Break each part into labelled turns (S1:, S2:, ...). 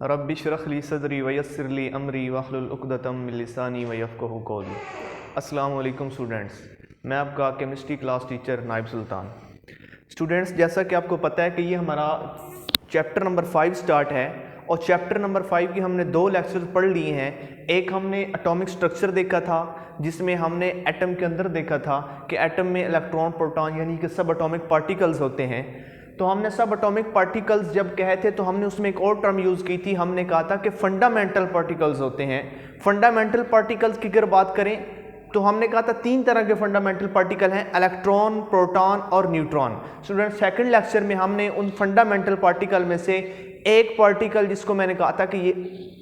S1: Rabbi श्रह ली सदरी वयस्सिर ली अमरी वहलुल उक़दतम मिन लिसानी वयफ़क़हू क़ौली। अस्सलामु अलैकुम स्टूडेंट्स, मैं आपका केमिस्ट्री क्लास टीचर नाइब सुल्तान। स्टूडेंट्स, जैसा कि आपको पता है कि ये हमारा चैप्टर नंबर 5 स्टार्ट है और चैप्टर नंबर 5 की हमने 2 लेक्चर्स पढ़ लिए हैं। एक हमने एटॉमिक स्ट्रक्चर देखा था जिसमें हमने एटम के अंदर देखा था कि एटम में इलेक्ट्रॉन, प्रोटॉन यानी कि सब एटॉमिक पार्टिकल्स होते हैं। तो हमने सब एटॉमिक पार्टिकल्स जब कहे थे तो हमने उसमें एक और टर्म यूज़ की थी, हमने कहा था कि फंडामेंटल पार्टिकल्स होते हैं। फंडामेंटल पार्टिकल्स की अगर बात करें तो हमने कहा था 3 तरह के फंडामेंटल पार्टिकल हैं, इलेक्ट्रॉन, प्रोटॉन और न्यूट्रॉन। स्टूडेंट, सेकंड लेक्चर में हमने उन फंडामेंटल पार्टिकल में से एक पार्टिकल जिसको मैंने कहा था कि ये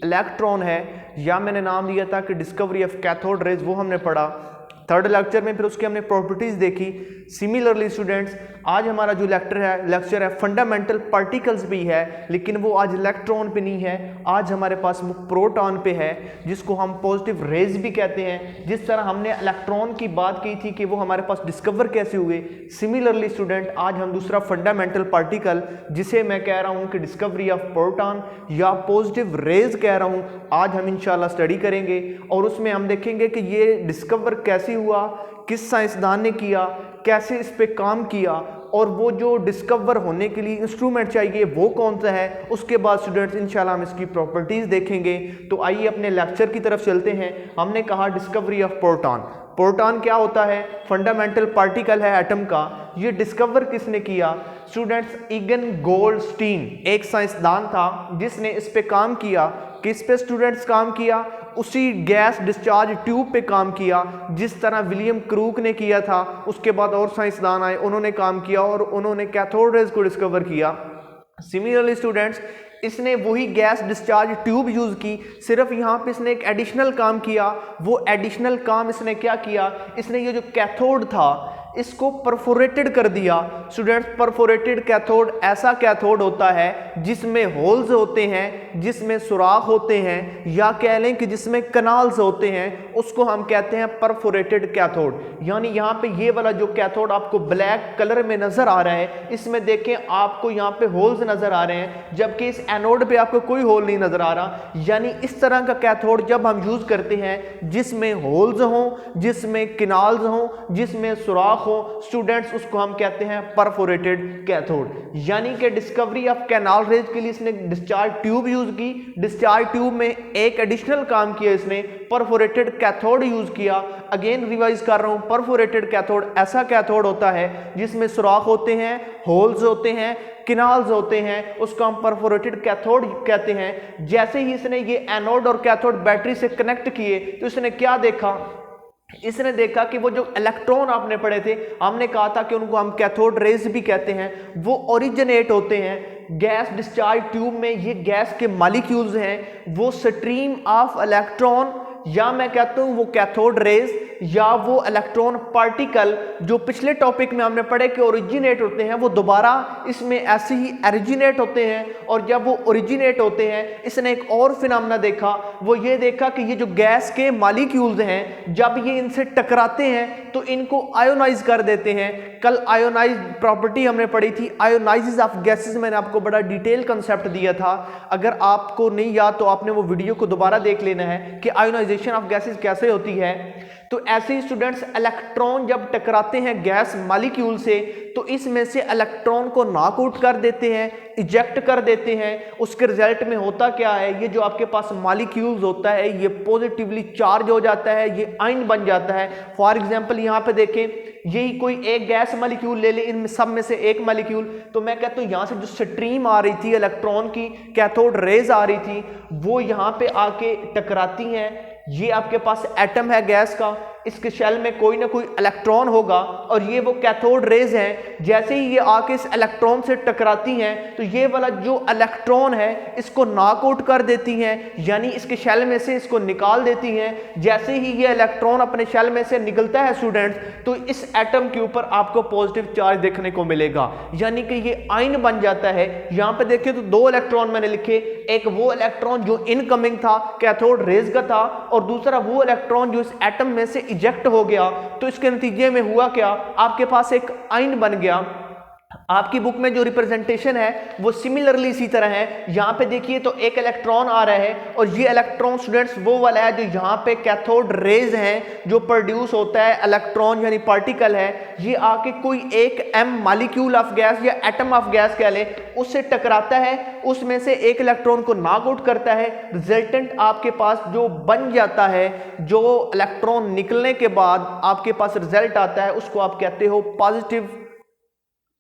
S1: इलेक्ट्रॉन है या मैंने नाम दिया था कि डिस्कवरी ऑफ कैथोड रेज, वो हमने पढ़ा थर्ड लेक्चर में। फिर उसकी हमने प्रॉपर्टीज़ देखी। सिमिलरली स्टूडेंट्स, आज हमारा जो लेक्चर है फंडामेंटल पार्टिकल्स भी है, लेकिन वो आज इलेक्ट्रॉन पे नहीं है, आज हमारे पास वो प्रोटॉन पे है जिसको हम पॉजिटिव रेज भी कहते हैं। जिस तरह हमने इलेक्ट्रॉन की बात की थी कि वो हमारे पास डिस्कवर कैसे हुए, सिमिलरली स्टूडेंट आज हम दूसरा फंडामेंटल पार्टिकल जिसे मैं कह रहा हूँ कि डिस्कवरी ऑफ प्रोटॉन या पॉजिटिव रेज कह रहा हूँ, आज हम इंशाल्लाह स्टडी करेंगे और उसमें हम देखेंगे कि ये डिस्कवर कैसे हुआ, किस साइंसदान ने किया, कैसे इस पे काम किया और वो जो डिस्कवर होने के लिए इंस्ट्रूमेंट चाहिए वो कौन सा है। उसके बाद स्टूडेंट्स इंशाल्लाह हम इसकी प्रॉपर्टीज़ देखेंगे। तो आइए अपने लेक्चर की तरफ चलते हैं। हमने कहा डिस्कवरी ऑफ प्रोटॉन। प्रोटॉन क्या होता है? फंडामेंटल पार्टिकल है एटम का। ये डिस्कवर किसने किया? स्टूडेंट्स, ईगन गोल्डस्टीन एक साइंसदान था जिसने इस पे काम किया। किस पे स्टूडेंट्स काम किया? उसी गैस डिस्चार्ज ट्यूब पे काम किया जिस तरह विलियम क्रूक ने किया था। उसके बाद और साइंसदान आए, उन्होंने काम किया और उन्होंने कैथोड रेज को डिस्कवर किया। सिमिलरली स्टूडेंट्स, इसने वही गैस डिस्चार्ज ट्यूब यूज़ की, सिर्फ यहाँ पे इसने एक एडिशनल काम किया। वो एडिशनल काम इसने क्या किया? इसने ये जो कैथोड था इसको परफोरेटेड कर दिया। स्टूडेंट्स, परफोरेटेड कैथोड ऐसा कैथोड होता है जिसमें होल्स होते हैं, जिसमें सुराख होते हैं, या कह लें कि जिसमें कनाल्स होते हैं, उसको हम कहते हैं परफोरेटेड कैथोड। यानी यहाँ पे ये वाला जो कैथोड आपको ब्लैक कलर में नजर आ रहा है, इसमें देखें आपको यहाँ पे होल्स नजर आ रहे हैं, जबकि इस एनोड पे आपको कोई होल नहीं नजर आ रहा। यानी इस तरह का कैथोड जब हम यूज करते हैं जिसमें होल्स हों, जिसमें किनाल्स हों, जिसमें सुराख हो, स्टूडेंट्स उसको हम कहते हैं परफोरेटेड कैथोड। यानी कि डिस्कवरी ऑफ कैनाल रेज के लिए इसने डिस्चार्ज ट्यूब यूज की। डिस्चार्ज ट्यूब में एक एडिशनल काम किया इसने, परफोरेटेड कैथोड यूज किया। अगेन रिवाइज कर रहा हूं, परफोरेटेड कैथोड ऐसा कैथोड होता है जिसमें सुराख होते हैं, होल्स होते हैं, किनाल्स होते हैं, उसको हम परफोरेटेड कैथोड कहते हैं। जैसे ही इसने ये एनोड और कैथोड बैटरी से कनेक्ट किए तो इसने क्या देखा? इसने देखा कि वो जो इलेक्ट्रॉन आपने पढ़े थे, हमने कहा था कि उनको हम कैथोड रेज भी कहते हैं, वो ओरिजिनेट होते हैं गैस डिस्चार्ज ट्यूब में। ये गैस के मॉलिक्यूल्स हैं, वो स्ट्रीम ऑफ इलेक्ट्रॉन या मैं कहता हूं वो कैथोड रेज या वो इलेक्ट्रॉन पार्टिकल जो पिछले टॉपिक में हमने पढ़े कि ओरिजिनेट होते हैं, वो दोबारा इसमें ऐसे ही ओरिजिनेट होते हैं। और जब वो ओरिजिनेट होते हैं, इसने एक और फिनोमेना देखा। वो ये देखा कि ये जो गैस के मॉलिक्यूल्स हैं, जब ये इनसे टकराते हैं तो इनको आयोनाइज कर देते हैं। कल आयोनाइज प्रॉपर्टी हमने पढ़ी थी, आयोनाइजेस ऑफ गैसेस, मैंने आपको बड़ा डिटेल कंसेप्ट दिया था। अगर आपको नहीं याद तो आपने वो वीडियो को दोबारा देख लेना है कि आयोनाइजेशन ऑफ गैसेस कैसे होती है। तो ऐसे ही स्टूडेंट्स, इलेक्ट्रॉन जब टकराते हैं गैस मॉलिक्यूल से तो इसमें से इलेक्ट्रॉन को नॉक आउट कर देते हैं, इजेक्ट कर देते हैं। उसके रिजल्ट में होता क्या है? ये जो आपके पास मॉलिक्यूल्स होता है ये पॉजिटिवली चार्ज हो जाता है, ये आयन बन जाता है। फॉर एग्जांपल यहाँ पे देखें, यही कोई एक गैस मॉलिक्यूल ले ले, इन सब में से एक मॉलिक्यूल, तो मैं कहता हूँ यहाँ से जो स्ट्रीम आ रही थी इलेक्ट्रॉन की, कैथोड रेज आ रही थी, वो यहाँ पे आके टकराती हैं। ये आपके पास एटम है गैस का, इसके शेल में कोई ना कोई इलेक्ट्रॉन होगा और ये वो कैथोड रेज हैं। जैसे ही ये आके इस इलेक्ट्रॉन से टकराती हैं तो ये वाला जो इलेक्ट्रॉन है इसको नॉक आउट कर देती हैं, यानी इसके शेल में से इसको निकाल देती हैं। जैसे ही ये इलेक्ट्रॉन अपने शेल में से निकलता है स्टूडेंट्स, तो इस एटम के ऊपर आपको पॉजिटिव चार्ज देखने को मिलेगा, यानी कि ये आयन बन जाता है। यहाँ पे देखिए तो 2 इलेक्ट्रॉन मैंने लिखे, एक वो इलेक्ट्रॉन जो इनकमिंग था कैथोड रेज का था और दूसरा वो इलेक्ट्रॉन जो इस एटम में से इजेक्ट हो गया। तो इसके नतीजे में हुआ क्या? आपके पास एक आयन बन गया। आपकी बुक में जो रिप्रेजेंटेशन है वो सिमिलरली इसी तरह है। यहाँ पे देखिए तो एक इलेक्ट्रॉन आ रहा है और ये इलेक्ट्रॉन स्टूडेंट्स वो वाला है जो यहाँ पे कैथोड रेज हैं जो प्रोड्यूस होता है, इलेक्ट्रॉन यानी पार्टिकल है, ये आके कोई एक एम मॉलिक्यूल ऑफ गैस या एटम ऑफ गैस कह ले उससे टकराता है, उसमें से एक इलेक्ट्रॉन को नॉक आउट करता है। रिजल्टेंट आपके पास जो बन जाता है, जो इलेक्ट्रॉन निकलने के बाद आपके पास रिजल्ट आता है, उसको आप कहते हो पॉजिटिव,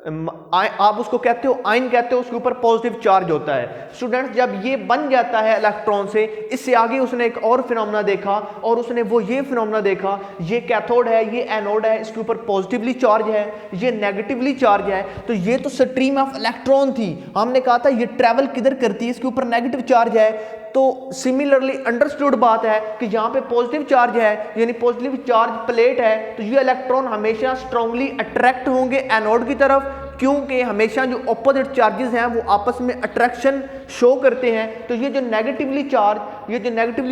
S1: आप उसको कहते हो आयन कहते हो, उसके ऊपर पॉजिटिव चार्ज होता है। स्टूडेंट्स जब ये बन जाता है इलेक्ट्रॉन से, इससे आगे उसने एक और फिनोमेना देखा और उसने वो ये फिनोमेना देखा, ये कैथोड है, ये एनोड है, इसके ऊपर पॉजिटिवली चार्ज है, ये नेगेटिवली चार्ज है। तो ये तो स्ट्रीम ऑफ इलेक्ट्रॉन थी, हमने कहा था ये ट्रेवल किधर करती है, इसके ऊपर नेगेटिव चार्ज है। तो सिमिलरली अंडरस्टूड बात है कि यहाँ पे पॉजिटिव चार्ज है यानी पॉजिटिव चार्ज प्लेट है, तो ये इलेक्ट्रॉन हमेशा स्ट्रांगली अट्रैक्ट होंगे एनोड की तरफ, क्योंकि हमेशा जो ऑपोजिट चार्जेस हैं वो आपस में अट्रैक्शन शो करते हैं। तो ये जो नेगेटिवली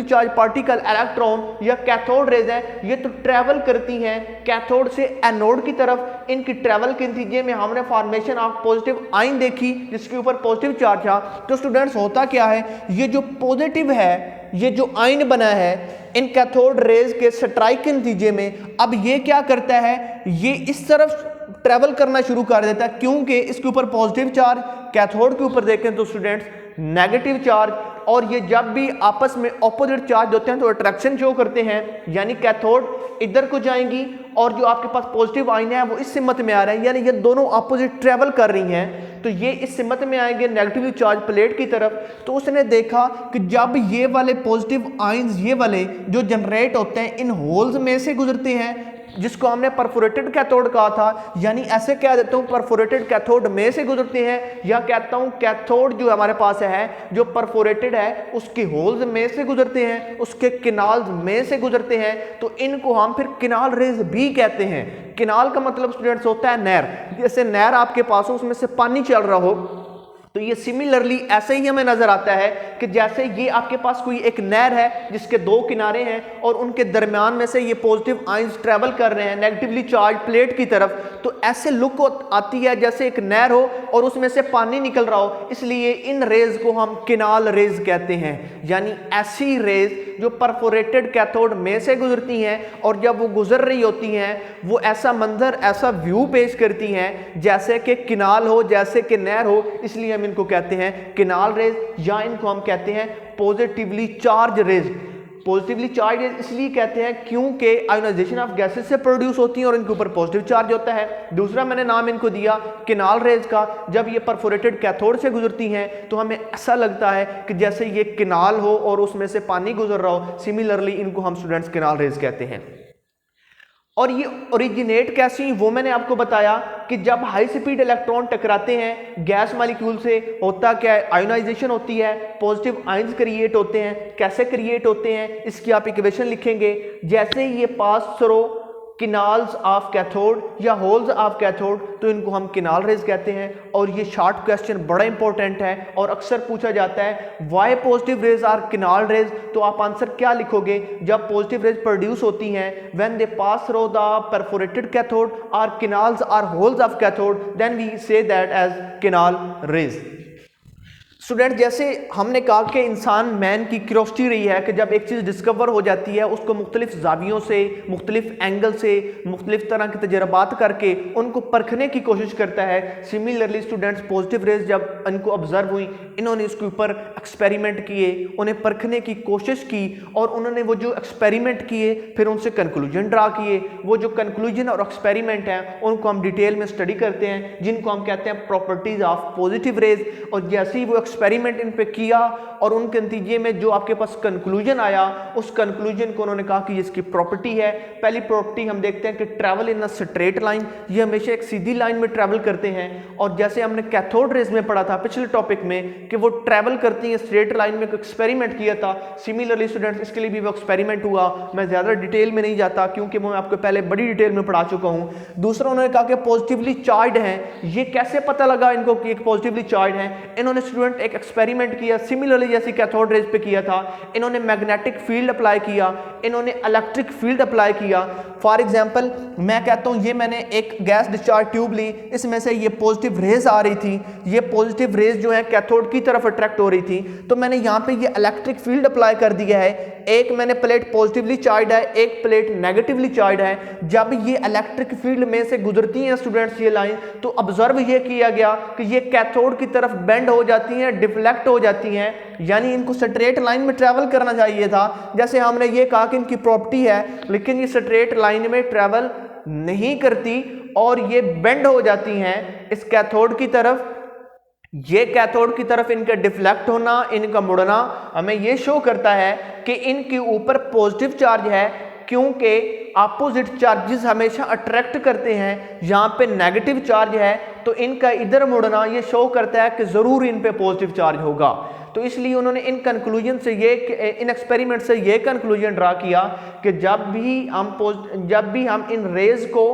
S1: चार्ज पार्टिकल इलेक्ट्रॉन या कैथोड रेज है, ये तो ट्रैवल करती हैं कैथोड से एनोड की तरफ। इनकी ट्रैवल के नतीजे में हमने फॉर्मेशन ऑफ पॉजिटिव आयन देखी जिसके ऊपर पॉजिटिव चार्ज था। तो स्टूडेंट्स होता क्या है, ये जो पॉजिटिव है, ये जो आयन बना है इन कैथोड रेज के स्ट्राइक के नतीजे में, अब ये क्या करता है, ये इस तरफ ट्रेवल करना शुरू कर देता है क्योंकि इसके ऊपर पॉजिटिव चार्ज, कैथोड के ऊपर देखें तो स्टूडेंट्स नेगेटिव चार्ज, और ये जब भी आपस में ऑपोजिट चार्ज होते हैं तो अट्रैक्शन शो करते हैं, यानी कैथोड इधर को जाएंगी और जो आपके पास पॉजिटिव आयन है वो इस सिमत में आ रहा है, यानी ये दोनों ऑपोजिट ट्रेवल कर रही हैं, तो ये इस सिमत में आएंगे नेगेटिव चार्ज प्लेट की तरफ। तो उसने देखा कि जब ये वाले पॉजिटिव आयंस ये वाले जो जनरेट होते हैं इन होल्स में से गुजरते हैं, जिसको हमने परफोरेटेड कैथोड कहा था, यानी ऐसे कह देता हूं परफोरेटेड कैथोड में से गुजरते हैं, या कहता हूं कैथोड जो हमारे पास है जो परफोरेटेड है उसके होल्स में से गुजरते हैं, उसके किनाल्स में से गुजरते हैं, तो इनको हम फिर किनाल रेज भी कहते हैं। किनाल का मतलब स्टूडेंट्स होता है नहर, जैसे नहर आपके पास हो उसमें से पानी चल रहा हो, तो ये सिमिलरली ऐसे ही हमें नजर आता है कि जैसे ये आपके पास कोई एक नहर है जिसके दो किनारे हैं और उनके दरमियान में से ये पॉजिटिव आयंस ट्रेवल कर रहे हैं नेगेटिवली चार्ज प्लेट की तरफ, तो ऐसे लुक आती है जैसे एक नहर हो और उसमें से पानी निकल रहा हो, इसलिए इन रेज को हम किनाल रेज कहते हैं। यानी ऐसी रेज जो परफोरेटेड कैथोड में से गुजरती हैं और जब वो गुजर रही होती हैं वो ऐसा मंजर, ऐसा व्यू पेश करती हैं जैसे कि किनाल हो, जैसे कि नहर हो, इसलिए हम इनको कहते हैं किनाल रेज, या इनको हम कहते हैं positively charge rays. Positively charge rays इसलिए कहते हैं क्योंकि आयोनाइजेशन ऑफ गैसेस से प्रोड्यूस होती हैं और इनके ऊपर पॉजिटिव चार्ज होता है। दूसरा मैंने नाम इनको दिया किनाल रेज का, जब ये परफोरेटेड कैथोड से गुजरती हैं तो हमें ऐसा लगता है कि जैसे ये किनाल हो और उसमें से पानी गुजर रहा हो, सिमिलरली इनको हम स्टूडेंट्स किनाल रेज कहते हैं। और ये ओरिजिनेट कैसी, वो मैंने आपको बताया कि जब हाई स्पीड इलेक्ट्रॉन टकराते हैं गैस मॉलिक्यूल से होता क्या है, आयोनाइजेशन होती है, पॉजिटिव आयंस क्रिएट होते हैं। कैसे क्रिएट होते हैं इसकी आप इक्वेशन लिखेंगे, जैसे ये पास थ्रू किनाल्स ऑफ कैथोड या होल्स ऑफ कैथोड, तो इनको हम किनाल रेज कहते हैं। और ये शॉर्ट क्वेश्चन बड़ा इंपॉर्टेंट है और अक्सर पूछा जाता है why positive rays are canal rays, तो आप आंसर क्या लिखोगे जब पॉजिटिव रेज प्रोड्यूस होती हैं, when they pass through the perforated cathode or canals or holes of cathode, then we say that as canal rays. Student जैसे हमने कहा कि इंसान मैन की क्यूरियोसिटी रही है कि जब एक चीज़ डिस्कवर हो जाती है उसको मुख्तलिफ जावियों से, मुख्तलिफ एंगल से, मुख्तलिफ तरह के तजर्बात करके उनको परखने की कोशिश करता है। सिमिलरली स्टूडेंट्स पॉजिटिव रेज जब इनको ऑब्जर्व हुई, इन्होंने इसके ऊपर एक्सपेरिमेंट किए, उन्हें परखने की कोशिश की और उन्होंने वो जो एक्सपेरिमेंट किए फिर उनसे कंक्लूजन ड्रा किए। वो जो कंक्लूजन और एक्सपेरिमेंट हैं उनको हम डिटेल में स्टडी करते हैं, जिनको हम कहते हैं प्रॉपर्टीज ऑफ पॉजिटिव रेज। और जैसे ही वो एक्सपेरिमेंट इन पे किया और उनके नतीजे में जो आपके पास कंक्लूजन आया, उस कंक्लूजन को उन्होंने कहा कि इसकी प्रॉपर्टी है। पहली प्रॉपर्टी हम देखते हैं कि travel in a straight line, ये हमेशा एक सीधी लाइन में ट्रैवल करते हैं। और जैसे हमने कैथोड रेज में पढ़ा था पिछले टॉपिक में कि वो ट्रैवल करती हैं स्ट्रेट लाइन में, एक्सपेरिमेंट किया था। सिमिलरली स्टूडेंट्स इसके लिए भी वो एक्सपेरिमेंट हुआ, मैं ज़्यादा डिटेल में नहीं जाता क्योंकि मैं आपको पहले बड़ी डिटेल में पढ़ा चुका हूँ। दूसरा उन्होंने कहा कि पॉजिटिवली चार्ज हैं, ये कैसे पता लगा इनको कि एक पॉजिटिवली चार्ज है। इन्होंने स्टूडेंट एक एक्सपेरिमेंट किया, सिमिलरली जैसे कैथोड रेज पे किया था, इन्होंने मैग्नेटिक फील्ड अप्लाई किया, इन्होंने इलेक्ट्रिक फील्ड अप्लाई किया। फॉर एग्जांपल मैं कहता हूँ ये मैंने एक गैस डिस्चार्ज ट्यूब ली, इसमें से ये पॉजिटिव रेज आ रही थी, ये पॉजिटिव रेज जो है कैथोड की तरफ अट्रैक्ट हो रही थी, तो मैंने यहाँ पे ये इलेक्ट्रिक फील्ड अप्लाई कर दिया है। एक मैंने प्लेट पॉजिटिवली चार्ज है, एक प्लेट नेगेटिवली चार्ज है। जब ये इलेक्ट्रिक फील्ड में से गुजरती हैं स्टूडेंट्स ये लाइन, तो ऑब्जर्व ये किया गया कि ये कैथोड की तरफ बेंड हो जाती हैं, डिफ्लेक्ट हो जाती हैं, यानी इनको स्ट्रेट लाइन में ट्रेवल करना चाहिए था। जैसे हमने ये कहा कि इनकी प्रॉपर्टी है, लेकिन ये स्ट्रेट लाइन में ट्रेवल नहीं करती और ये बेंड हो जाती हैं इस कैथोड की तरफ। ये कैथोड की तरफ इनका डिफ्लेक्ट होना, इनका मुड़ना हमें ये शो करता है कि इनके ऊपर पॉजिटिव चार्ज है, क्योंकि अपोजिट चार्जेस हमेशा अट्रैक्ट करते हैं। यहाँ पे नेगेटिव चार्ज है तो इनका इधर मुड़ना ये शो करता है कि जरूर इन पे पॉजिटिव चार्ज होगा। तो इसलिए उन्होंने इन कंक्लूजन से इन एक्सपेरिमेंट से ये कंक्लूजन ड्रा किया कि जब भी हम इन रेज को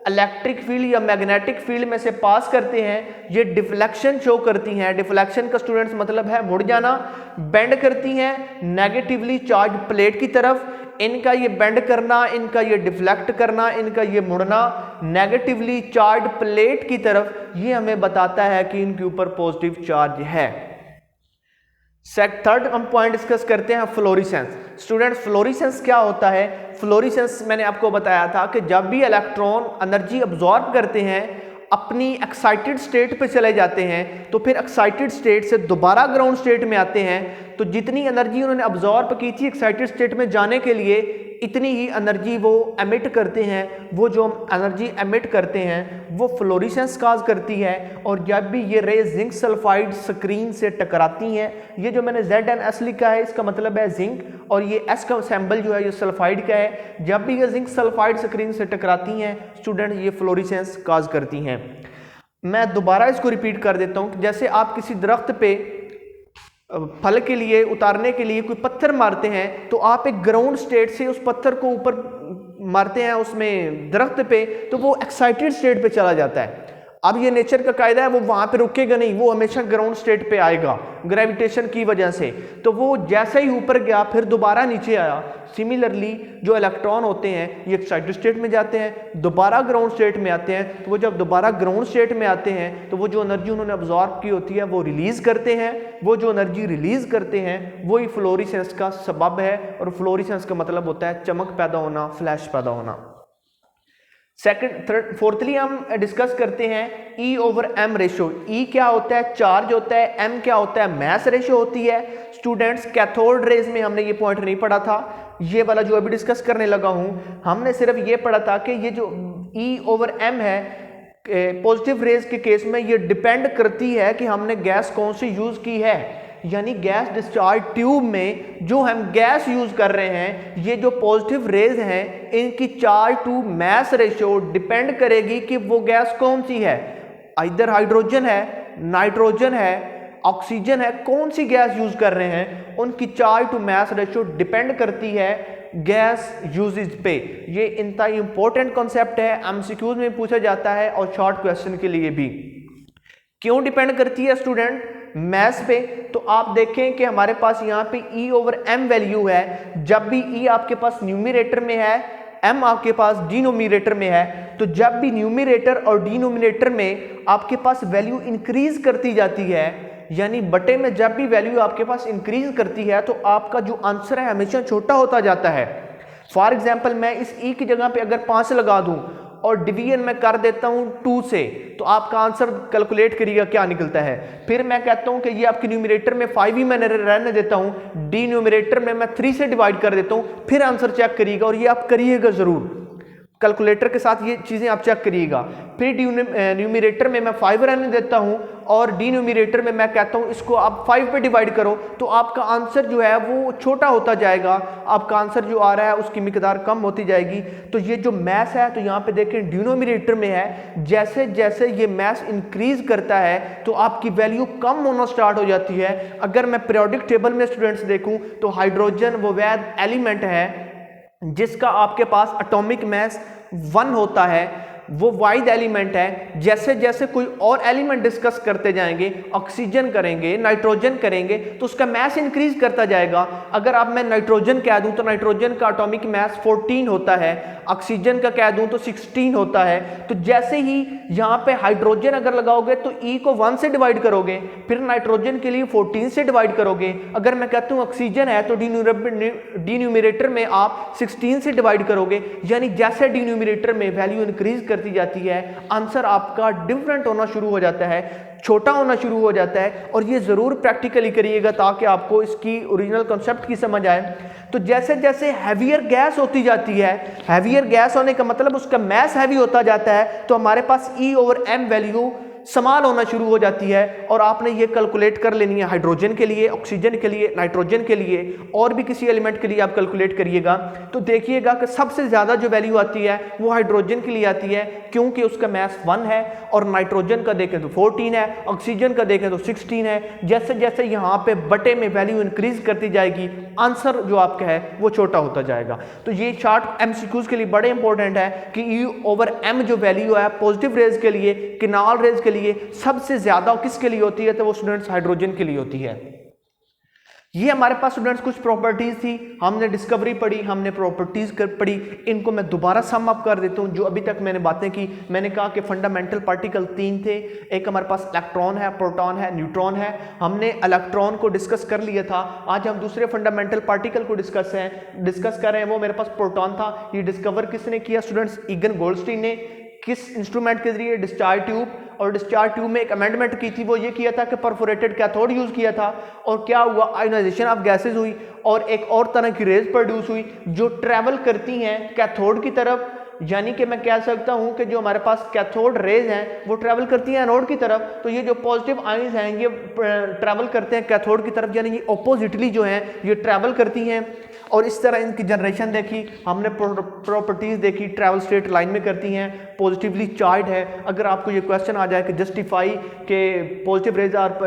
S1: इलेक्ट्रिक फील्ड या मैग्नेटिक फील्ड में से पास करते हैं, ये डिफ्लेक्शन शो करती हैं। डिफ्लेक्शन का स्टूडेंट्स मतलब है मुड़ जाना, बेंड करती हैं नेगेटिवली चार्ज प्लेट की तरफ। इनका ये बेंड करना, इनका ये डिफ्लेक्ट करना, इनका ये मुड़ना नेगेटिवली चार्ज प्लेट की तरफ, ये हमें बताता है कि इनके ऊपर पॉजिटिव चार्ज है। थर्ड हम पॉइंट डिस्कस करते हैं फ्लोरेसेंस। स्टूडेंट्स फ्लोरेसेंस क्या होता है? फ्लोरेसेंस मैंने आपको बताया था कि जब भी इलेक्ट्रॉन एनर्जी अब्जॉर्ब करते हैं, अपनी एक्साइटेड स्टेट पे चले जाते हैं, तो फिर एक्साइटेड स्टेट से दोबारा ग्राउंड स्टेट में आते हैं, तो जितनी एनर्जी उन्होंने अब्जॉर्ब की थी एक्साइटेड स्टेट में जाने के लिए, इतनी ही एनर्जी वो एमिट करते हैं। वो जो एनर्जी एमिट करते हैं वो फ्लोरेसेंस काज करती है। और जब भी ये रे जिंक सल्फाइड स्क्रीन से टकराती हैं, ये जो मैंने ZnS लिखा है इसका मतलब है जिंक, और ये S का सिंबल जो है ये सल्फाइड का है। जब भी ये जिंक सल्फाइड स्क्रीन से टकराती हैं स्टूडेंट, ये फ्लोरेसेंस काज करती हैं। मैं दोबारा इसको रिपीट कर देता हूँ। जैसे आप किसी दरख्त पे फल के लिए उतारने के लिए कोई पत्थर मारते हैं, तो आप एक ग्राउंड स्टेट से उस पत्थर को ऊपर मारते हैं उसमें दरख्त पे, तो वो एक्साइटेड स्टेट पे चला जाता है। अब ये नेचर का कायदा है, वो वहां पे रुकेगा नहीं, वो हमेशा ग्राउंड स्टेट पे आएगा ग्रेविटेशन की वजह से। तो वो जैसे ही ऊपर गया फिर दोबारा नीचे आया। सिमिलरली जो इलेक्ट्रॉन होते हैं ये एक्साइटेड स्टेट में जाते हैं, दोबारा ग्राउंड स्टेट में आते हैं। तो वो जब दोबारा ग्राउंड स्टेट में आते हैं तो वो जो एनर्जी उन्होंने अब्जॉर्ब की होती है वो रिलीज करते हैं। वो जो एनर्जी रिलीज करते हैं वही फ्लोरेसेंस का सबब है, और फ्लोरेसेंस का मतलब होता है चमक पैदा होना, फ्लैश पैदा होना। फोर्थली हम डिस्कस करते हैं E/m रेशो। E क्या होता है? चार्ज होता है। M क्या होता है? मैस रेशो होती है। स्टूडेंट्स कैथोड रेज में हमने ये पॉइंट नहीं पढ़ा था, ये वाला जो अभी डिस्कस करने लगा हूं, हमने सिर्फ ये पढ़ा था कि ये जो E/m है पॉजिटिव रेज के केस में ये डिपेंड करती है कि हमने गैस कौन सी यूज की है। यानी गैस डिस्चार्ज ट्यूब में जो हम गैस यूज कर रहे हैं, ये जो पॉजिटिव रेज हैं, इनकी charge to mass ratio depend करेगी कि वो गैस कौन सी है। इधर हाइड्रोजन है, नाइट्रोजन है, ऑक्सीजन है, कौन सी गैस यूज कर रहे हैं, उनकी charge to mass ratio depend करती है गैस यूजेज पे। ये इंतहाई इंपॉर्टेंट कॉन्सेप्ट है, एमसीक्यूज में पूछा जाता है और शॉर्ट क्वेश्चन के लिए भी। क्यों डिपेंड करती है स्टूडेंट? मैस पे। तो आप देखें कि हमारे पास यहाँ पे E/m वैल्यू है। जब भी E आपके पास न्यूमरेटर में है, M आपके पास डिनोमिनेटर में है, तो जब भी न्यूमरेटर और डिनोमिनेटर में आपके पास वैल्यू इंक्रीज करती जाती है, यानी बटे में जब भी वैल्यू आपके पास इंक्रीज करती है, तो आपका जो आंसर है हमेशा छोटा होता जाता है। फॉर एग्जाम्पल मैं इस E की जगह पे अगर 5 लगा दूं और डिवीजन में कर देता हूं 2 से, तो आपका आंसर कैलकुलेट करिएगा क्या निकलता है। फिर मैं कहता हूं कि ये आपके न्यूमरेटर में 5 ही मैंने रहने देता हूं, डिनोमिनेटर में मैं 3 से डिवाइड कर देता हूं, फिर आंसर चेक करिएगा, और ये आप करिएगा जरूर, कैलकुलेटर के साथ ये चीजें आप चेक करिएगा। फिर न्यूमरेटर में मैं 5 रहने देता हूं और डिनोमिनेटर में मैं कहता हूं इसको आप 5 पे डिवाइड करो, तो आपका आंसर जो है वो छोटा होता जाएगा, आपका आंसर जो आ रहा है उसकी मिकदार कम होती जाएगी। तो ये जो मैस है, तो यहाँ पे देखें डिनोमिनेटर में है, जैसे जैसे ये मैस इंक्रीज करता है तो आपकी वैल्यू कम होना स्टार्ट हो जाती है। अगर मैं पीरियोडिक टेबल में स्टूडेंट्स देखूं तो हाइड्रोजन वो वैध एलिमेंट है जिसका आपके पास एटॉमिक मास 1 होता है। वो वाइड एलिमेंट है। जैसे जैसे कोई और एलिमेंट डिस्कस करते जाएंगे, ऑक्सीजन करेंगे, नाइट्रोजन करेंगे, तो उसका मास इंक्रीज करता जाएगा। अगर आप मैं नाइट्रोजन कह दूं तो नाइट्रोजन का एटॉमिक मास 14 होता है, ऑक्सीजन का कह दूं तो 16 होता है। तो जैसे ही यहां पे हाइड्रोजन अगर लगाओगे तो E को 1 से डिवाइड करोगे, फिर नाइट्रोजन के लिए 14 से डिवाइड करोगे। अगर मैं कहता हूं ऑक्सीजन है तो डिन्यूमरेटर में आप 16 से डिवाइड करोगे। यानी जैसे डिन्यूमरेटर में वैल्यू इंक्रीज करती जाती है, आंसर आपका डिफरेंट होना शुरू हो जाता है, छोटा होना शुरू हो जाता है। और ये जरूर प्रैक्टिकली करिएगा ताकि आपको इसकी ओरिजिनल कॉन्सेप्ट की समझ आए। तो जैसे जैसे हैवियर गैस होती जाती है, हैवियर गैस होने का मतलब उसका मास हैवी होता जाता है, तो हमारे पास E/m वैल्यू स्मॉल होना शुरू हो जाती है। और आपने ये कैलकुलेट कर लेनी है हाइड्रोजन के लिए, ऑक्सीजन के लिए, नाइट्रोजन के लिए, और भी किसी एलिमेंट के लिए आप कैलकुलेट करिएगा। तो देखिएगा कि सबसे ज़्यादा जो वैल्यू आती है वो हाइड्रोजन के लिए आती है, क्योंकि उसका मास 1 है, और नाइट्रोजन का देखें तो 14 है, ऑक्सीजन का देखें तो 16 है। जैसे जैसे यहाँ पे बटे में वैल्यू इंक्रीज करती जाएगी, आंसर जो आपका है वो छोटा होता जाएगा। तो ये चार्ट MCQs के लिए बड़े इंपॉर्टेंट है कि E/m जो वैल्यू है पॉजिटिव रेज के लिए, किनाल रेज के लिए सबसे ज्यादा किसके लिए होती है, तो वो स्टूडेंट्स हाइड्रोजन के लिए होती है। ये हमारे पास स्टूडेंट्स कुछ प्रॉपर्टीज थी, हमने डिस्कवरी पढ़ी, हमने प्रॉपर्टीज पढ़ी। इनको मैं दोबारा सम अप कर देता हूं जो अभी तक मैंने बातें की। मैंने कहा कि फंडामेंटल पार्टिकल 3 थे, एक हमारे पास इलेक्ट्रॉन है, प्रोटॉन है, न्यूट्रॉन है। हमने इलेक्ट्रॉन को डिस्कस कर लिया था। आज हम दूसरे फंडामेंटल पार्टिकल को डिस्कस कर रहे हैं। वो मेरे पास प्रोटॉन था। ये डिस्कवर किसने किया स्टूडेंट्स? ईगन गोल्डस्टीन ने। किस इंस्ट्रूमेंट के जरिए? Discharge tube. और डिस्चार्ज ट्यूब में एक अमेंडमेंट की थी, वो ये किया था कि परफोरेटेड कैथोड यूज किया था। और क्या हुआ? आयोनाइजेशन ऑफ गैसेज हुई और एक और तरह की रेज प्रोड्यूस हुई जो ट्रैवल करती हैं कैथोड की तरफ। यानी कि मैं कह सकता हूं कि जो हमारे पास कैथोड रेज हैं वो ट्रैवल करती हैं एनोड की तरफ। तो ये जो पॉजिटिव आयंस हैं ये ट्रैवल करते हैं कैथोड की तरफ, यानी ये ऑपोजिटली जो हैं ये ट्रैवल करती हैं। और इस तरह इनकी जनरेशन देखी, हमने प्रॉपर्टीज देखी, ट्रैवल स्ट्रेट लाइन में करती हैं, पॉजिटिवली चार्ज है। अगर आपको ये क्वेश्चन आ जाए कि जस्टिफाई के positive rays are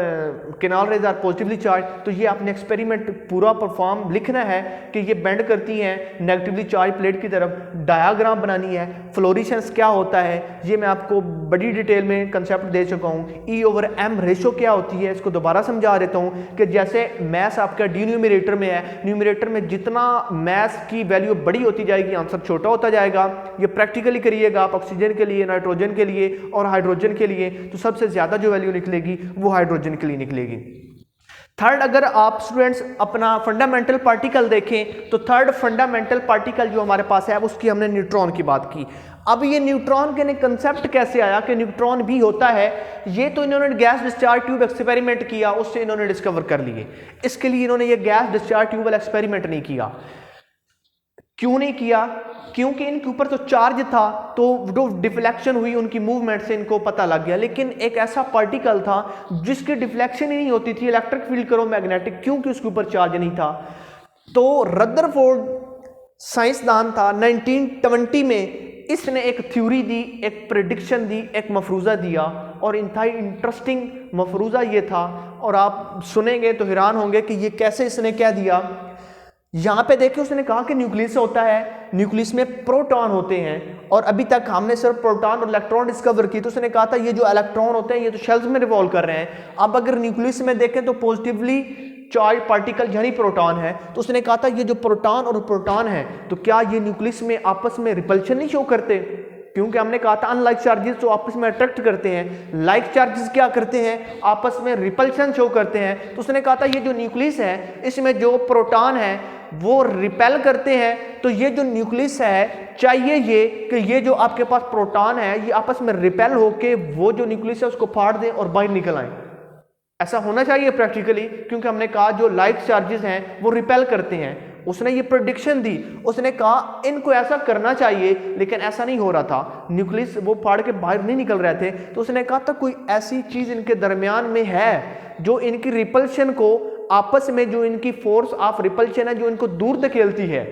S1: canal rays are positively charge, तो ये आपने एक्सपेरिमेंट पूरा परफॉर्म लिखना है कि ये बेंड करती हैं नेगेटिवली चार्ज प्लेट की तरफ। डायग्राम बनानी है, फ्लोरिसेंस क्या होता है ये मैं आपको बड़ी डिटेल में कंसेप्ट दे चुका हूँ। E/m रेशो क्या होती है इसको दोबारा समझा देता हूँ कि जैसे मैथ आपका डिन्यूमरेटर में है, न्यूमरेटर में जितना मैथ की वैल्यू बड़ी होती जाएगी आंसर छोटा होता जाएगा। ये प्रैक्टिकली करिएगा आप ऑक्सीजन के लिए, नाइट्रोजन के लिए और हाइड्रोजन के लिए। तो सबसे ज्यादा जो वैल्यू निकलेगी वो हाइड्रोजन के लिए निकलेगी। थर्ड, अगर आप स्टूडेंट्स अपना फंडामेंटल पार्टिकल देखें तो थर्ड फंडामेंटल पार्टिकल जो हमारे पास है उसकी हमने न्यूट्रॉन की बात की। अब ये न्यूट्रॉन के कंसेप्ट कैसे आया कि न्यूट्रॉन भी होता है, ये तो इन्होंने गैस डिस्चार्ज ट्यूब एक्सपेरिमेंट किया, उससे इन्होंने डिस्कवर कर लिए। इसके लिए इन्होंने ये गैस डिस्चार्ज ट्यूब वाला एक्सपेरिमेंट नहीं किया। क्यों नहीं किया? क्योंकि इनके ऊपर तो चार्ज था, तो जो डिफ्लेक्शन हुई उनकी मूवमेंट से इनको पता लग गया। लेकिन एक ऐसा पार्टिकल था जिसकी डिफ्लेक्शन ही नहीं होती थी, इलेक्ट्रिक फील्ड करो मैग्नेटिक, क्योंकि उसके ऊपर चार्ज नहीं था। तो रदरफोर्ड साइंसदान था 1920 में, इसने एक थ्योरी दी, एक प्रेडिक्शन दी, एक मफरूजा दिया। और इंतहाई इंटरेस्टिंग मफरूजा ये था, और आप सुनेंगे तो हैरान होंगे कि ये कैसे इसने क्या दिया। यहां पे देखिए उसने कहा कि न्यूक्लियस होता है, न्यूक्लियस में प्रोटॉन होते हैं, और अभी तक हमने सिर्फ प्रोटॉन और इलेक्ट्रॉन डिस्कवर की। तो उसने कहा था ये जो इलेक्ट्रॉन होते हैं ये तो शेल्स में रिवॉल्व कर रहे हैं। अब अगर न्यूक्लियस में देखें तो पॉजिटिवली चार्ज पार्टिकल यानी प्रोटॉन है। तो उसने कहा था ये जो प्रोटॉन और प्रोटॉन है तो क्या ये न्यूक्लियस में आपस में रिपल्शन नहीं शो करते? क्योंकि हमने कहा था अनलाइक चार्जेस तो आपस में अट्रैक्ट करते हैं, लाइक चार्जेस क्या करते हैं? आपस में रिपल्शन शो करते हैं। तो उसने कहा था ये जो न्यूक्लियस है इसमें जो प्रोटॉन है वो रिपेल करते हैं। तो ये जो न्यूक्लियस है चाहिए ये कि ये जो आपके पास प्रोटॉन है ये आपस में रिपेल होके वो जो न्यूक्लियस है उसको फाड़ दें और बाहर निकल आए। ऐसा होना चाहिए प्रैक्टिकली, क्योंकि हमने कहा जो लाइक चार्जेस हैं वो रिपेल करते हैं। उसने ये प्रेडिक्शन दी, उसने कहा इनको ऐसा करना चाहिए, लेकिन ऐसा नहीं हो रहा था, न्यूक्लियस वो फाड़ के बाहर नहीं निकल रहे थे। तो उसने कहा था कोई ऐसी चीज इनके दरमियान में है जो इनकी रिपल्शन को आपस में, जो इनकी फोर्स ऑफ रिपल्शन है जो इनको दूर धकेलती है।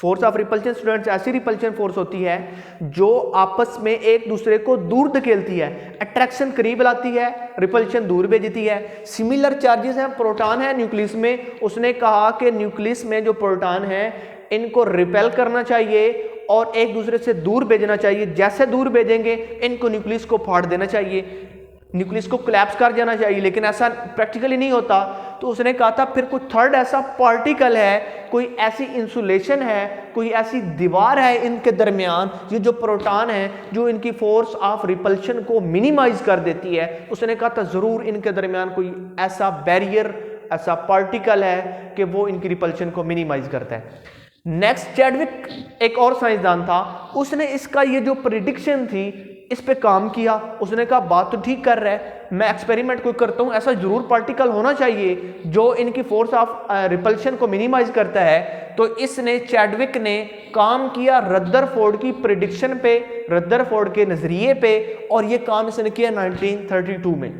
S1: फोर्स ऑफ रिपल्शन स्टूडेंट्स ऐसी रिपल्शन फोर्स होती है जो आपस में एक दूसरे को दूर धकेलती है। अट्रैक्शन करीब लाती है, रिपल्शन दूर भेजती है। सिमिलर चार्जेस हैं, प्रोटॉन है न्यूक्लियस में। उसने कहा कि न्यूक्लियस में जो प्रोटॉन है इनको रिपेल करना चाहिए और एक दूसरे से दूर भेजना चाहिए। जैसे दूर भेजेंगे इनको न्यूक्लियस को फाड़ देना चाहिए, न्यूक्लियस को कोलैप्स कर जाना चाहिए, लेकिन ऐसा प्रैक्टिकली नहीं होता। तो उसने कहा था फिर कोई थर्ड ऐसा पार्टिकल है, कोई ऐसी इंसुलेशन है, कोई ऐसी दीवार है इनके दरमियान, ये जो प्रोटॉन है जो इनकी फोर्स ऑफ रिपल्शन को मिनिमाइज कर देती है। उसने कहा था जरूर इनके दरमियान कोई ऐसा बैरियर, ऐसा पार्टिकल है कि वो इनकी रिपल्शन को मिनिमाइज करता है। नेक्स्ट चैडविक एक और साइंसदान था, उसने इसका ये जो प्रिडिक्शन थी इस पे काम किया। उसने कहा बात तो ठीक कर रहा है, मैं एक्सपेरिमेंट कोई करता हूं, ऐसा जरूर पार्टिकल होना चाहिए जो इनकी फोर्स ऑफ रिपल्शन को मिनिमाइज करता है। तो इसने चैडविक ने काम किया रदरफोर्ड की प्रिडिक्शन पे, रदरफोर्ड के नजरिए पे, और ये काम इसने किया 1932 में।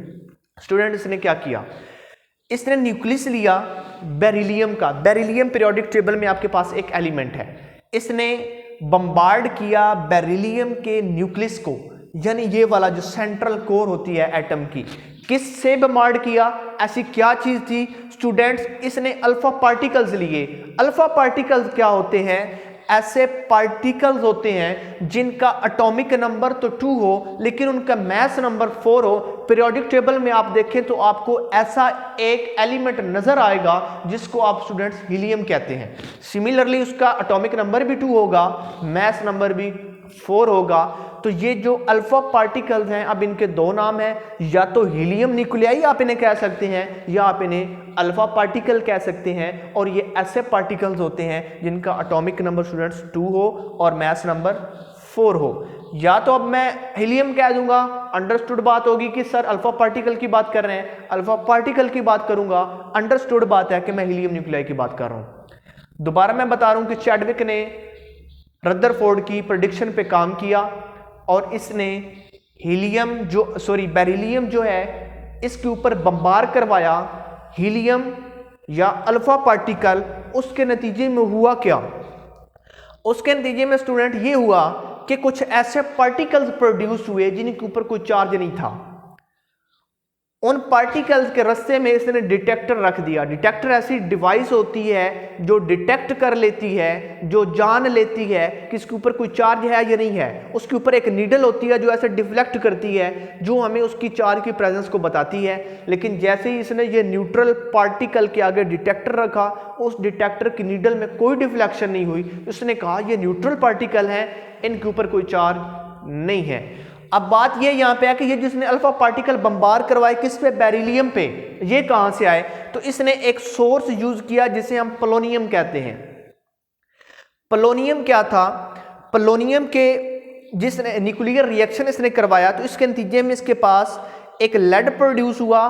S1: स्टूडेंट इसने क्या किया, इसने न्यूक्लियस लिया बेरिलियम का। बेरिलियम पीरियोडिक टेबल में आपके पास एक एलिमेंट है। इसने बम्बार्ड किया बेरिलियम के न्यूक्लियस को, यानी ये वाला जो सेंट्रल कोर होती है एटम की, किससे बम्बार्ड किया, ऐसी क्या चीज थी स्टूडेंट्स, इसने अल्फा पार्टिकल्स लिए। अल्फा पार्टिकल्स क्या होते हैं, ऐसे पार्टिकल्स होते हैं जिनका एटॉमिक नंबर तो 2 हो लेकिन उनका मास नंबर 4 हो। पीरियोडिक टेबल में आप देखें तो आपको ऐसा एक एलिमेंट नजर आएगा जिसको आप स्टूडेंट्स हीलियम कहते हैं। सिमिलरली उसका एटॉमिक नंबर भी 2 होगा, मास नंबर भी 4 होगा। तो ये जो अल्फा पार्टिकल्स हैं, अब इनके दो नाम हैं, या तो हीलियम न्यूक्लियाई आप इन्हें कह सकते हैं, या आप इन्हें अल्फा पार्टिकल कह सकते हैं। और ये ऐसे पार्टिकल्स होते हैं जिनका एटॉमिक नंबर स्टूडेंट्स 2 हो और मास नंबर 4 हो। या तो अब मैं हीलियम कह दूंगा, अंडरस्टूड बात होगी कि सर अल्फा पार्टिकल की बात कर रहे हैं, अल्फा पार्टिकल की बात करूंगा, अंडरस्टूड बात है कि मैं हीलियम न्यूक्लियाई की बात कर रहा हूं। दोबारा मैं बता रहा हूं कि चैडविक ने रदरफोर्ड की प्रेडिक्शन पे काम किया और इसने बेरिलियम जो है इसके ऊपर बम्बार करवाया हीलियम या अल्फा पार्टिकल। उसके नतीजे में हुआ क्या, उसके नतीजे में स्टूडेंट ये हुआ कि कुछ ऐसे पार्टिकल्स प्रोड्यूस हुए जिनके ऊपर कोई चार्ज नहीं था। उन पार्टिकल्स के रास्ते में इसने डिटेक्टर रख दिया। डिटेक्टर ऐसी डिवाइस होती है जो डिटेक्ट कर लेती है, जो जान लेती है कि इसके ऊपर कोई चार्ज है या नहीं है। उसके ऊपर एक नीडल होती है जो ऐसे डिफ्लेक्ट करती है, जो हमें उसकी चार्ज की प्रेजेंस को बताती है। लेकिन जैसे ही इसने ये न्यूट्रल पार्टिकल के आगे डिटेक्टर रखा, उस डिटेक्टर की नीडल में कोई डिफ्लेक्शन नहीं हुई। उसने कहा ये न्यूट्रल पार्टिकल है, इनके ऊपर कोई चार्ज नहीं है। अब बात ये यहां पे है कि ये जिसने अल्फा पार्टिकल बम्बार करवाए किस पे, बेरिलियम पे, ये कहां से आए, तो इसने एक सोर्स यूज किया जिसे हम पोलोनियम कहते हैं। पोलोनियम क्या था, पोलोनियम के जिसने न्यूक्लियर रिएक्शन इसने करवाया तो इसके नतीजे में इसके पास एक लेड प्रोड्यूस हुआ,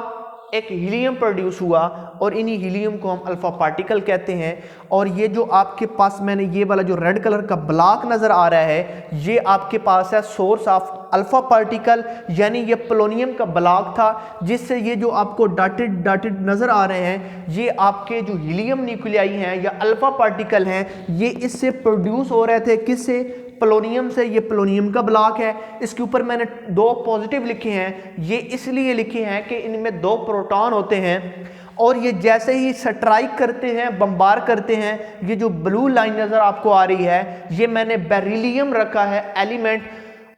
S1: एक हीलियम प्रोड्यूस हुआ, और इन्हीं हीलियम को हम अल्फा पार्टिकल कहते हैं। और ये जो आपके पास मैंने ये वाला जो रेड कलर का ब्लॉक नजर आ रहा है, ये आपके पास है सोर्स ऑफ अल्फा पार्टिकल, यानी ये पोलोनियम का ब्लॉक था जिससे ये जो आपको डॉटेड डॉटेड नजर आ रहे हैं, ये आपके जो हीलियम न्यूक्लियाई हैं या अल्फा पार्टिकल हैं, ये इससे प्रोड्यूस हो रहे थे, किससे, पोलोनियम से। ये पोलोनियम का ब्लॉक है, इसके ऊपर मैंने 2 पॉजिटिव लिखे हैं, ये इसलिए लिखे हैं कि इनमें 2 प्रोटॉन होते हैं और ये जैसे ही स्ट्राइक करते हैं, बम्बार करते हैं, ये जो ब्लू लाइन नजर आपको आ रही है, ये मैंने बेरिलियम रखा है एलिमेंट,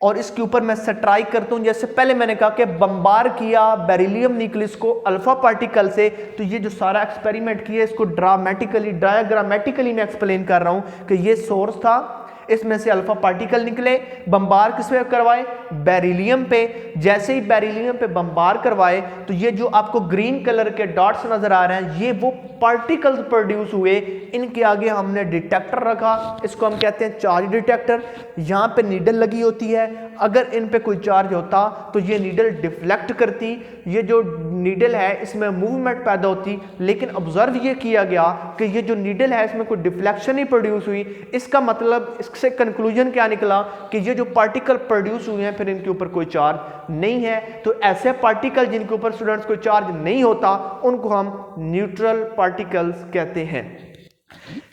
S1: और इसके ऊपर मैं स्ट्राइक करता हूं। जैसे पहले मैंने कहा कि बम्बार किया बेरिलियम न्यूक्लियस को अल्फा पार्टिकल से, तो ये जो सारा एक्सपेरिमेंट किया इसको डायग्रामेटिकली मैं एक्सप्लेन कर रहा हूं कि ये सोर्स था, इसमें से अल्फा पार्टिकल निकले, बम्बार किस पे करवाए, बेरिलियम पे। जैसे ही बेरिलियम पे बम्बार करवाए तो ये जो आपको ग्रीन कलर के डॉट्स नजर आ रहे हैं, ये वो पार्टिकल्स प्रोड्यूस हुए। इनके आगे हमने डिटेक्टर रखा, इसको हम कहते हैं चार्ज डिटेक्टर। यहाँ पे नीडल लगी होती है, अगर इन पे कोई चार्ज होता तो ये नीडल डिफ्लेक्ट करती, ये जो नीडल है इसमें मूवमेंट पैदा होती। लेकिन ऑब्जर्व ये किया गया कि ये जो नीडल है इसमें कोई डिफ्लेक्शन ही प्रोड्यूस हुई। इसका मतलब इससे कंक्लूजन क्या निकला कि ये जो पार्टिकल प्रोड्यूस हुए हैं फिर इनके ऊपर कोई चार्ज नहीं है। तो ऐसे पार्टिकल जिनके ऊपर स्टूडेंट्स कोई चार्ज नहीं होता उनको हम न्यूट्रल पार्टिकल्स कहते हैं।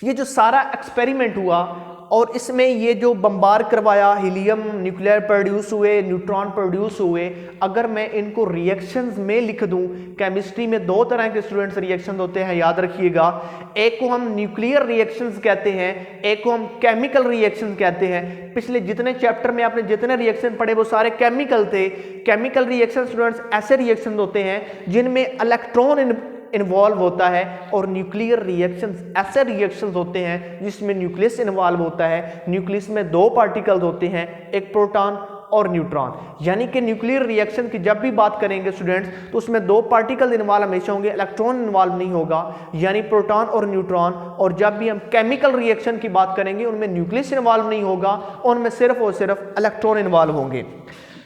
S1: ये जो सारा एक्सपेरिमेंट हुआ और इसमें ये जो बम्बार करवाया, हीलियम न्यूक्लियर प्रोड्यूस हुए, न्यूट्रॉन प्रोड्यूस हुए, अगर मैं इनको रिएक्शंस में लिख दूं, केमिस्ट्री में दो तरह के स्टूडेंट्स रिएक्शंस होते हैं, याद रखिएगा। एक को हम न्यूक्लियर रिएक्शंस कहते हैं, एक को हम केमिकल रिएक्शंस कहते हैं। पिछले जितने चैप्टर में आपने जितने रिएक्शन पढ़े वो सारे केमिकल थे। केमिकल रिएक्शन स्टूडेंट्स ऐसे रिएक्शन होते हैं जिनमें इलेक्ट्रॉन इन्वॉल्व होता है, और न्यूक्लियर रिएक्शंस ऐसे रिएक्शंस होते हैं जिसमें न्यूक्लियस इन्वॉल्व होता है। न्यूक्लियस में दो पार्टिकल्स होते हैं, एक प्रोटॉन और न्यूट्रॉन। यानी कि न्यूक्लियर रिएक्शन की जब भी बात करेंगे स्टूडेंट्स तो उसमें दो पार्टिकल इन्वॉल्व हमेशा होंगे, इलेक्ट्रॉन इन्वॉल्व नहीं होगा, यानी प्रोटॉन और न्यूट्रॉन। और जब भी हम केमिकल रिएक्शन की बात करेंगे उनमें न्यूक्लियस इन्वॉल्व नहीं होगा, उनमें सिर्फ और सिर्फ इलेक्ट्रॉन इन्वॉल्व होंगे।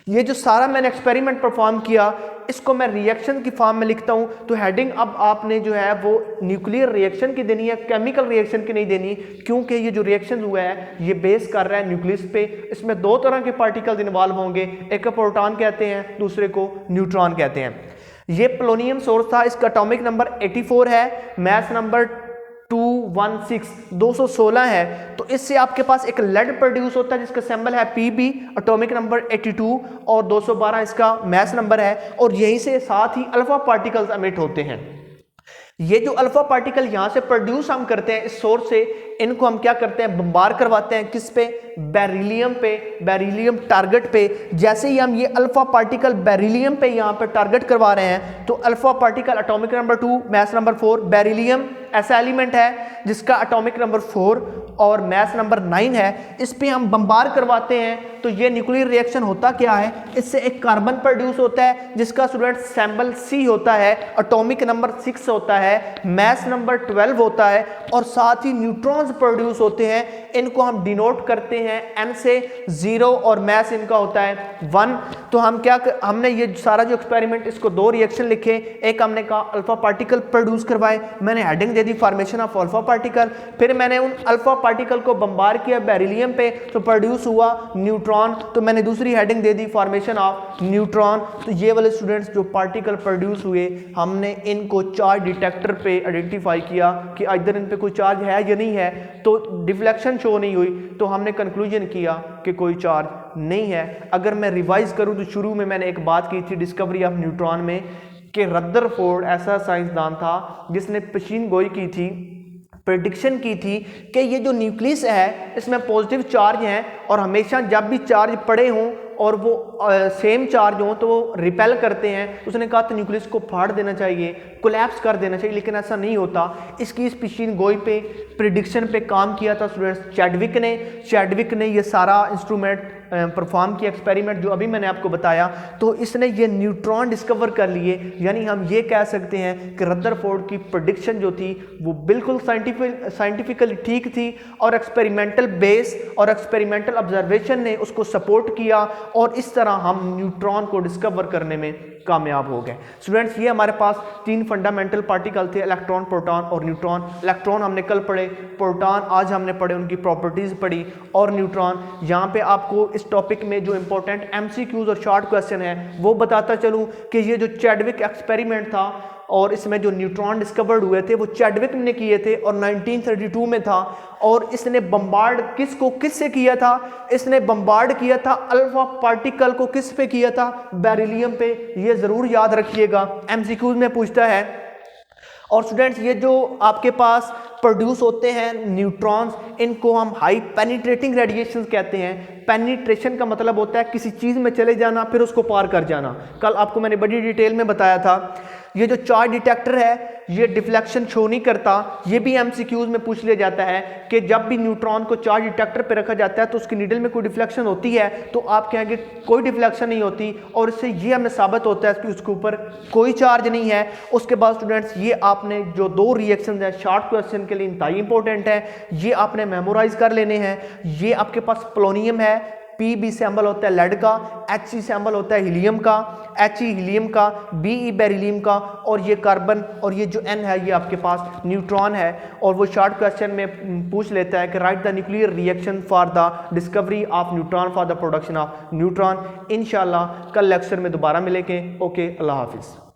S1: ये जो सारा मैंने एक्सपेरिमेंट परफॉर्म किया इसको मैं रिएक्शन की फॉर्म में लिखता हूं, तो हेडिंग अब आपने जो है वो न्यूक्लियर रिएक्शन की देनी है, केमिकल रिएक्शन की नहीं देनी, क्योंकि ये जो रिएक्शन हुआ है ये बेस कर रहा है न्यूक्लियस पे। इसमें दो तरह के पार्टिकल्स इन्वॉल्व होंगे, एक को प्रोटॉन कहते हैं, दूसरे को न्यूट्रॉन कहते हैं। ये पोलोनियम सोर्स था, इसका एटॉमिक नंबर 84 है, मास नंबर 216 है। तो इससे आपके पास एक लेड प्रोड्यूस होता है जिसका सिंबल है Pb, एटॉमिक नंबर 82 और 212 इसका मास नंबर है। और यहीं से साथ ही अल्फा पार्टिकल्स एमिट होते हैं। ये जो अल्फा पार्टिकल यहां से प्रोड्यूस हम करते हैं इस सोर्स से, इनको हम क्या करते हैं, बम्बार करवाते हैं किस पे, बेरिलियम पे, बेरिलियम टारगेट पे। जैसे ही हम ये अल्फा पार्टिकल बेरिलियम पे यहाँ पे टारगेट करवा रहे हैं तो alpha particle atomic number 2 mass number 4, beryllium ऐसा एलिमेंट है जिसका एटॉमिक नंबर 4 और मास नंबर 9 है, इस पे हम बम्बार करवाते हैं। तो ये न्यूक्लियर रिएक्शन होता क्या है, इससे एक कार्बन प्रोड्यूस होता है जिसका स्टूडेंट सिंबल C होता है, एटॉमिक नंबर 6 होता है, मास नंबर 12 होता है, और साथ ही न्यूट्रॉन्स प्रोड्यूस होते हैं। इनको हम डिनोट करते हैं N से 0 और मास इनका होता है 1। तो हम हमने ये सारा जो एक्सपेरिमेंट, इसको दो रिएक्शन लिखे, एक हमने कहा अल्फा पार्टिकल प्रोड्यूस करवाए, मैंने heading they the formation of alpha particle. फिर मैंने उन अल्फा पार्टिकल को बम्बार किया बेरिलियम पे, तो प्रोड्यूस हुआ न्यूट्रॉन, तो मैंने दूसरी heading they the formation of neutron. तो ये वाले स्टूडेंट्स जो पार्टिकल प्रोड्यूस हुए, हमने इनको चार्ज डिटेक्टर पे आइडेंटिफाई किया कि इधर इन पे कोई चार्ज है या नहीं है, तो डिफ्लेक्शन शो नहीं हुई, तो हमने कंक्लूजन किया कि कोई चार्ज नहीं है। अगर मैं रिवाइज करूं तो शुरू में मैंने एक बात की थी डिस्कवरी ऑफ न्यूट्रॉन में, कि रदरफोर्ड ऐसा साइंसदान था जिसने पेशीन गोई की थी, प्रेडिक्शन की थी कि ये जो न्यूक्लियस है इसमें पॉजिटिव चार्ज हैं, और हमेशा जब भी चार्ज पड़े हों और वो सेम चार्ज हो तो वो रिपेल करते हैं। उसने कहा तो न्यूक्लियस को फाड़ देना चाहिए, कोलैप्स कर देना चाहिए, लेकिन ऐसा नहीं होता। इसकी इस पेशीन गोई पे प्रिडिक्शन पे काम किया था स्टूडेंट्स चैडविक ने ये सारा इंस्ट्रूमेंट परफॉर्म किया, एक्सपेरिमेंट जो अभी मैंने आपको बताया। तो इसने ये न्यूट्रॉन डिस्कवर कर लिए, यानी हम ये कह सकते हैं कि रदरफोर्ड की प्रेडिक्शन जो थी वो बिल्कुल साइंटिफिकली ठीक थी, और एक्सपेरिमेंटल बेस और एक्सपेरिमेंटल ऑब्जर्वेशन ने उसको सपोर्ट किया, और इस तरह हम न्यूट्रॉन को डिस्कवर करने में कामयाब हो गए। स्टूडेंट्स ये हमारे पास तीन फंडामेंटल पार्टिकल थे, इलेक्ट्रॉन, प्रोटॉन और न्यूट्रॉन। इलेक्ट्रॉन हमने कल पढ़े, प्रोटॉन आज हमने पढ़े, उनकी प्रॉपर्टीज पढ़ी, और न्यूट्रॉन। यहाँ पे आपको इस टॉपिक में जो इंपॉर्टेंट MCQs और शॉर्ट क्वेश्चन है वो बताता चलूँ कि ये जो चैडविक एक्सपेरिमेंट था और इसमें जो न्यूट्रॉन डिस्कवर्ड हुए थे वो चैडविक ने किए थे और 1932 में था। और इसने बम्बार्ड किससे किया था, इसने बम्बार्ड किया था अल्फा पार्टिकल को, किस पे किया था, बेरिलियम पे। ये जरूर याद रखिएगा, MCQs में पूछता है। और स्टूडेंट्स ये जो आपके पास प्रोड्यूस होते हैं न्यूट्रॉन्स, इनको हम हाई पेनिट्रेटिंग रेडिएशंस कहते हैं। पेनिट्रेशन का मतलब होता है किसी चीज़ में चले जाना फिर उसको पार कर जाना। कल आपको मैंने बड़ी डिटेल में बताया था। ये जो चार्ज डिटेक्टर है ये डिफ्लेक्शन शो नहीं करता। ये भी MCQs में पूछ लिया जाता है कि जब भी न्यूट्रॉन को चार्ज डिटेक्टर पे रखा जाता है तो उसकी नीडल में कोई डिफ्लेक्शन होती है, तो आप कहेंगे कोई डिफ्लेक्शन नहीं होती, और इससे ये हमें साबित होता है कि उसके ऊपर कोई चार्ज नहीं है। उसके बाद स्टूडेंट्स ये आपने जो दो रिएक्शन है शॉर्ट क्वेश्चन के लिए इंतहाई इंपॉर्टेंट है, ये आपने मेमोराइज कर लेने हैं। ये आपके पास पोलोनियम है, Pb सैंबल होता है लेड का, He सैंबल होता है हीलियम का, He हीलियम का, Be बेरिलियम का, और ये कार्बन, और ये जो N है ये आपके पास न्यूट्रॉन है। और वो शॉर्ट क्वेश्चन में पूछ लेता है कि right the nuclear reaction for the discovery of neutron for the production of neutron. इंशाल्लाह कल लेक्चर में दोबारा मिलेंगे। ओके, अल्लाह हाफिज़।